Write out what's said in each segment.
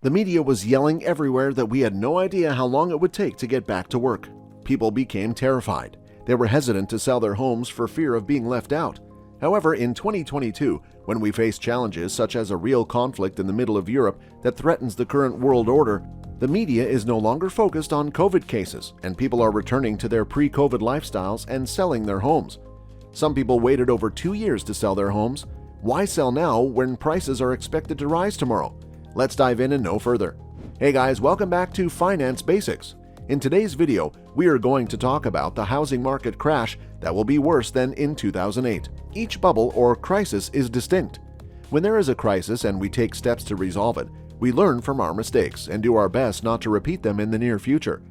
The media was yelling everywhere that we had no idea how long it would take to get back to work. People became terrified. They were hesitant to sell their homes for fear of being left out. However, in 2022, when we face challenges such as a real conflict in the middle of Europe that threatens the current world order, the media is no longer focused on COVID cases, and people are returning to their pre-COVID lifestyles and selling their homes. Some people waited over 2 years to sell their homes. Why sell now when prices are expected to rise tomorrow? Let's dive in and know further. Hey guys, welcome back to Finance Basics. In today's video, we are going to talk about the housing market crash that will be worse than in 2008. Each bubble or crisis is distinct. When there is a crisis and we take steps to resolve it, we learn from our mistakes and do our best not to repeat them in the near future.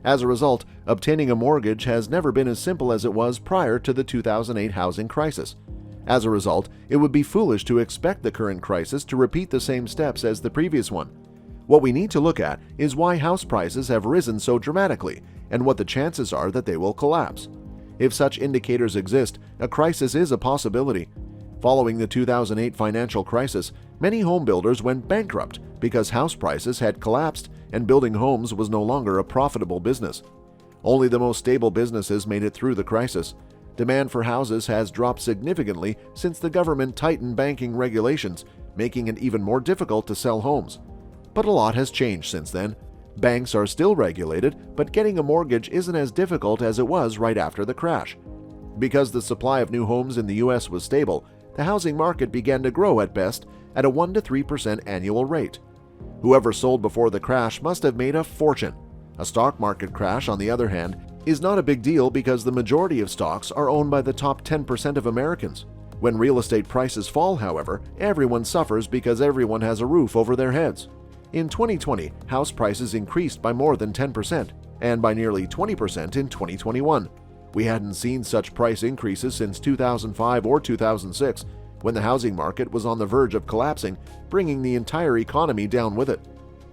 As a result, obtaining a mortgage has never been as simple as it was prior to the 2008 housing crisis. As a result, it would be foolish to expect the current crisis to repeat the same steps as the previous one. What we need to look at is why house prices have risen so dramatically and what the chances are that they will collapse. If such indicators exist, a crisis is a possibility. Following the 2008 financial crisis, many home builders went bankrupt because house prices had collapsed and building homes was no longer a profitable business. Only the most stable businesses made it through the crisis. Demand for houses has dropped significantly since the government tightened banking regulations, making it even more difficult to sell homes. But a lot has changed since then. Banks are still regulated, but getting a mortgage isn't as difficult as it was right after the crash. Because the supply of new homes in the US was stable, the housing market began to grow at best at a 1 to 3% annual rate. Whoever sold before the crash must have made a fortune. A stock market crash, on the other hand, is not a big deal because the majority of stocks are owned by the top 10% of Americans. When real estate prices fall, however, everyone suffers because everyone has a roof over their heads. In 2020, house prices increased by more than 10% and by nearly 20% in 2021. We hadn't seen such price increases since 2005 or 2006, when the housing market was on the verge of collapsing, bringing the entire economy down with it.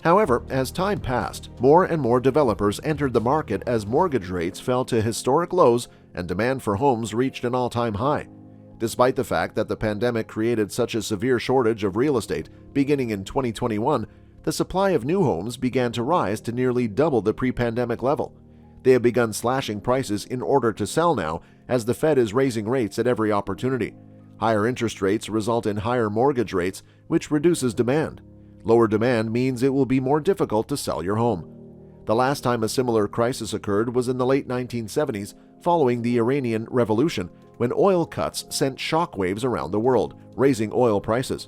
However, as time passed, more and more developers entered the market as mortgage rates fell to historic lows and demand for homes reached an all-time high. Despite the fact that the pandemic created such a severe shortage of real estate beginning in 2021, the supply of new homes began to rise to nearly double the pre-pandemic level. They have begun slashing prices in order to sell now, as the Fed is raising rates at every opportunity. Higher interest rates result in higher mortgage rates, which reduces demand. Lower demand means it will be more difficult to sell your home. The last time a similar crisis occurred was in the late 1970s, following the Iranian Revolution, when oil cuts sent shockwaves around the world, raising oil prices.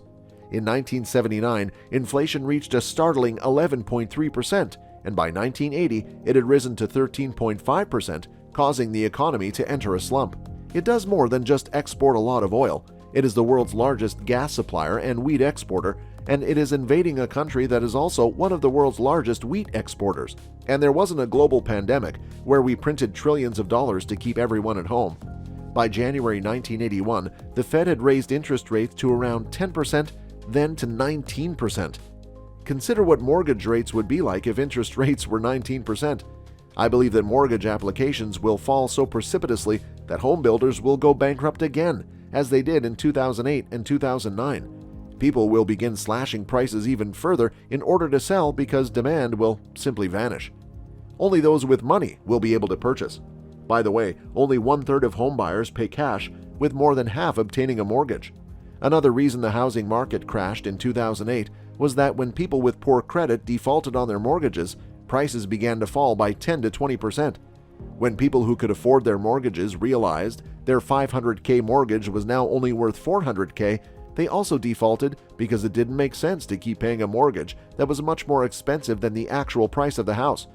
In 1979, inflation reached a startling 11.3%, and by 1980, it had risen to 13.5%, causing the economy to enter a slump. It does more than just export a lot of oil. It is the world's largest gas supplier and wheat exporter, and it is invading a country that is also one of the world's largest wheat exporters. And there wasn't a global pandemic where we printed trillions of dollars to keep everyone at home. By January 1981, the Fed had raised interest rates to around 10%, then to 19%. Consider what mortgage rates would be like if interest rates were 19%. I believe that mortgage applications will fall so precipitously that home builders will go bankrupt again, as they did in 2008 and 2009. People will begin slashing prices even further in order to sell because demand will simply vanish. Only those with money will be able to purchase. By the way, only 1/3 of home buyers pay cash, with more than half obtaining a mortgage. Another reason the housing market crashed in 2008 was that when people with poor credit defaulted on their mortgages, prices began to fall by 10 to 20%. When people who could afford their mortgages realized their $500K mortgage was now only worth $400K, they also defaulted because it didn't make sense to keep paying a mortgage that was much more expensive than the actual price of the house.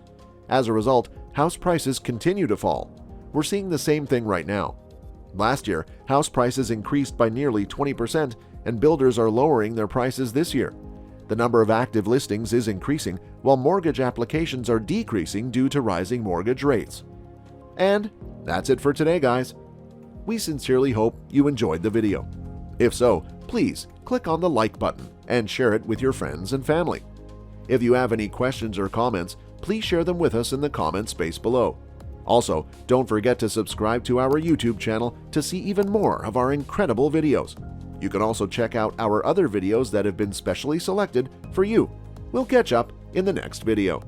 As a result, house prices continue to fall. We're seeing the same thing right now. Last year, house prices increased by nearly 20%, and builders are lowering their prices this year. The number of active listings is increasing, while mortgage applications are decreasing due to rising mortgage rates. And that's it for today, guys. We sincerely hope you enjoyed the video. If so, please click on the like button and share it with your friends and family. If you have any questions or comments, please share them with us in the comment space below. Also, don't forget to subscribe to our YouTube channel to see even more of our incredible videos. You can also check out our other videos that have been specially selected for you. We'll catch up in the next video.